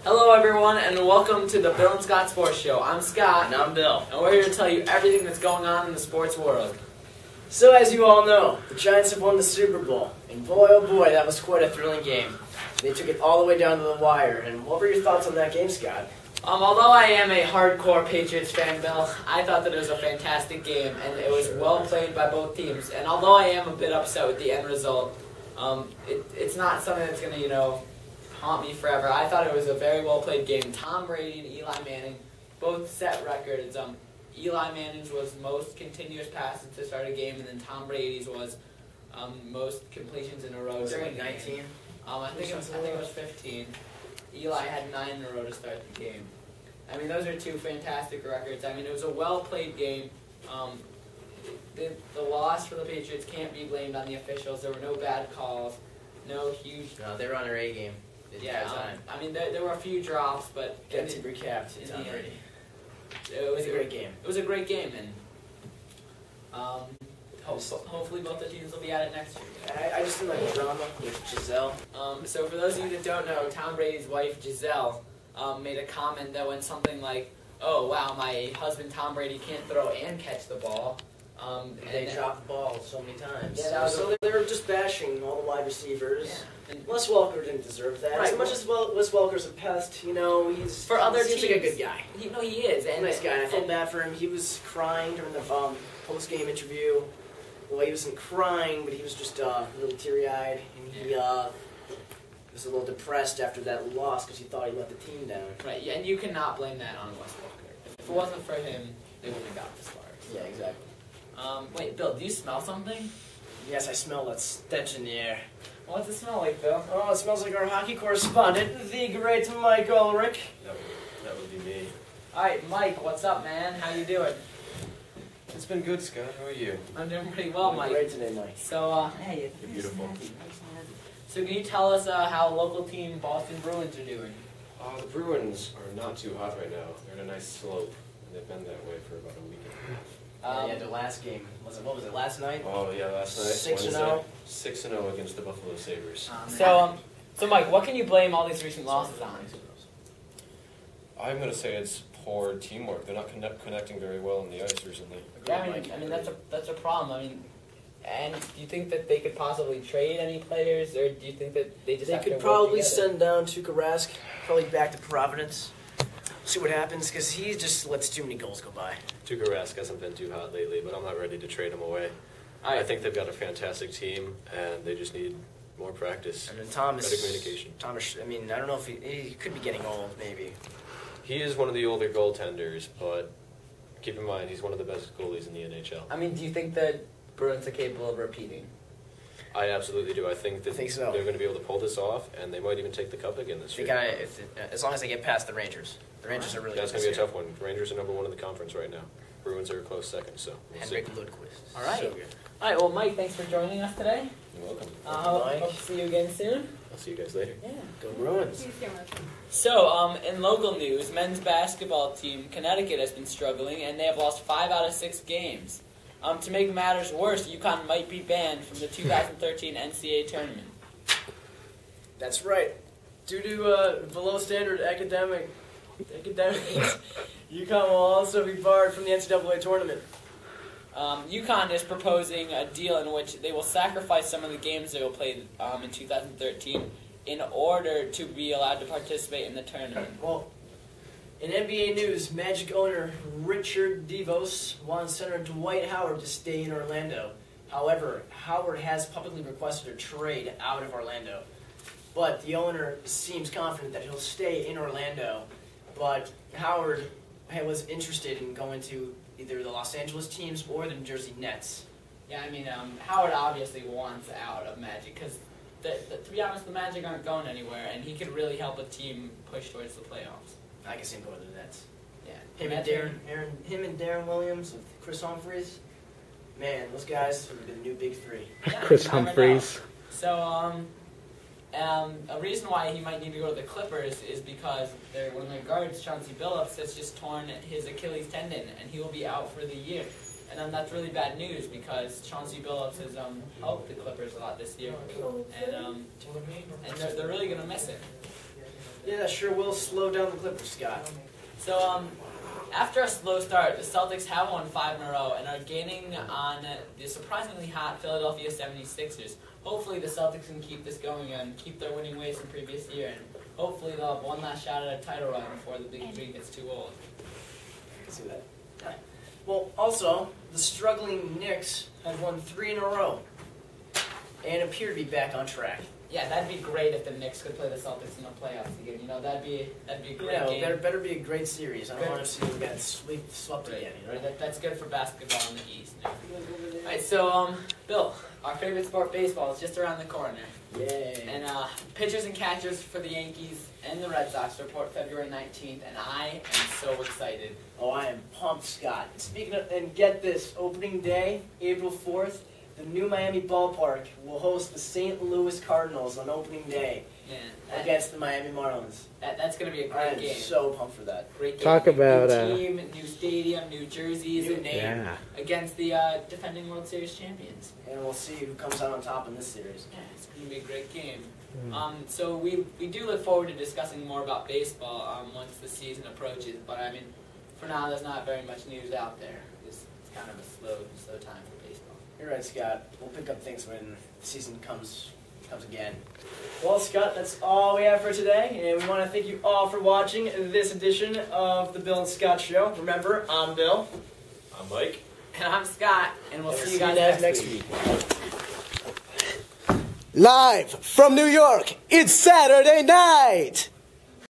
Hello everyone and welcome to the Bill and Scott Sports Show. I'm Scott. And I'm Bill. And we're here to tell you everything that's going on in the sports world. So as you all know, the Giants have won the Super Bowl. And boy oh boy, that was quite a thrilling game. They took it all the way down to the wire. And what were your thoughts on that game, Scott? Although I am a hardcore Patriots fan, Bill, I thought that it was a fantastic game and it was well played by both teams. And although I am a bit upset with the end result, it's not something that's going to, haunt me forever. I thought it was a very well played game. Tom Brady and Eli Manning both set records. Eli Manning's was most continuous passes to start a game, and then Tom Brady's was most completions in a row. Was it like 19? I think it was 15. Eli had 9 in a row to start the game. I mean, those are two fantastic records. I mean, it was a well-played game. The loss for the Patriots can't be blamed on the officials. There were no bad calls, no huge... No, they were on their A game. Yeah, I mean, there were a few drops, but... Get to recap to Tom Brady. It was a great game. It was a great game, and hopefully both the teams will be at it next year. I just didn't like the drama with Giselle. So for those of you that don't know, Tom Brady's wife, Giselle, made a comment that went something like, "Oh, wow, my husband Tom Brady can't throw and catch the ball." They dropped the ball so many times. Yeah, so they were just bashing all the wide receivers. Yeah. And Les Welker didn't deserve that. Right, as much as Wes Welker's a pest, he's for other seems teams, like a good guy. He is. And, Nice guy. And I felt bad for him. He was crying during the post-game interview. Well, he wasn't crying, but he was just a little teary-eyed, and he was a little depressed after that loss because he thought he let the team down. Right, yeah, and you cannot blame that on Wes Welker. If it wasn't for him, they wouldn't have got this far. Yeah, exactly. Wait, Bill, do you smell something? Yes, I smell that stench in the air. What's it smell like, Bill? Oh, it smells like our hockey correspondent, the great Mike Ulrich. That would be me. Alright, Mike, what's up, man? How you doing? It's been good, Scott. How are you? I'm doing pretty well, Mike. Great today, Mike. So, hey, You're beautiful. So can you tell us how local team Boston Bruins are doing? The Bruins are not too hot right now. They're in a nice slope, and they've been that way for about a week and a half. Yeah, the last game. What was it, last night? Oh, yeah, last night. 6-0? 6-0 against the Buffalo Sabres. So Mike, what can you blame all these recent losses on? I'm going to say it's poor teamwork. They're not connecting very well on the ice recently. Yeah, I mean that's a problem. I mean, and do you think that they could possibly trade any players, or do you think that they just They have to could work probably together? send down Tuukka Rask, probably back to Providence. See what happens, because he just lets too many goals go by. Tuukka Rask hasn't been too hot lately, but I'm not ready to trade him away. I think they've got a fantastic team, and they just need more practice. And then Thomas, better communication. Thomas, I mean, I don't know if he could be getting old, maybe. He is one of the older goaltenders, but keep in mind, he's one of the best goalies in the NHL. I mean, do you think that Bruins are capable of repeating? I absolutely do. I think so. They're going to be able to pull this off, and they might even take the cup again this year. As long as they get past the Rangers. The Rangers are really That's good. going to be a tough one. The Rangers are #1 in the conference right now. Bruins are a close second, so we'll see. Henrik Lundqvist. All right. So good. All right. Well, Mike, thanks for joining us today. You're welcome. Hope to see you again soon. I'll see you guys later. Yeah. Go Bruins. So, in local news, men's basketball team Connecticut has been struggling, and they have lost 5 out of 6 games. To make matters worse, UConn might be banned from the 2013 NCAA tournament. That's right. Due to below standard academics, UConn will also be barred from the NCAA tournament. UConn is proposing a deal in which they will sacrifice some of the games they will play in 2013 in order to be allowed to participate in the tournament. Well, in NBA news, Magic owner Richard DeVos wants center Dwight Howard to stay in Orlando. However, Howard has publicly requested a trade out of Orlando. But the owner seems confident that he'll stay in Orlando. But Howard was interested in going to either the Los Angeles teams or the New Jersey Nets. Yeah, I mean, Howard obviously wants out of Magic because, to be honest, the Magic aren't going anywhere, and he could really help a team push towards the playoffs. I can see him going to the Nets. Yeah. Him and Darren Williams with Chris Humphries. Man, those guys would be the new big three. Yeah, Chris Humphries. So, a reason why he might need to go to the Clippers is because one of their guards, Chauncey Billups, has just torn his Achilles tendon, and he will be out for the year. And that's really bad news because Chauncey Billups has helped the Clippers a lot this year, and they're really going to miss it. Yeah, that sure will slow down the Clippers, Scott. So, after a slow start, the Celtics have won 5 in a row and are gaining on the surprisingly hot Philadelphia 76ers. Hopefully the Celtics can keep this going and keep their winning ways from previous year, and hopefully they'll have one last shot at a title run before the Big Three gets too old. I can see that. Right. Well, also, the struggling Knicks have won 3 in a row and appear to be back on track. Yeah, that'd be great if the Knicks could play the Celtics in the playoffs again. You know, that'd be a great game. Better be a great series. I don't want to see them get swept again. You know? That's good for basketball in the East. All right, so Bill, our favorite sport, baseball, is just around the corner. Yay! And pitchers and catchers for the Yankees and the Red Sox report February 19th, and I am so excited. Oh, I am pumped, Scott. Speaking of, and get this, opening day, April 4th. The new Miami ballpark will host the St. Louis Cardinals on opening day against the Miami Marlins. That's going to be a great game. I'm so pumped for that. Great game. Talk about new team, new stadium, new jerseys, new name against the defending World Series champions. And we'll see who comes out on top in this series. Yeah, it's going to be a great game. So we do look forward to discussing more about baseball once the season approaches. But I mean, for now, there's not very much news out there. It's kind of a slow time for baseball. You're right, Scott. We'll pick up things when the season comes again. Well, Scott, that's all we have for today, and we want to thank you all for watching this edition of the Bill and Scott Show. Remember, I'm Bill. I'm Mike. And I'm Scott, and we'll see you guys next week. Live from New York, it's Saturday night!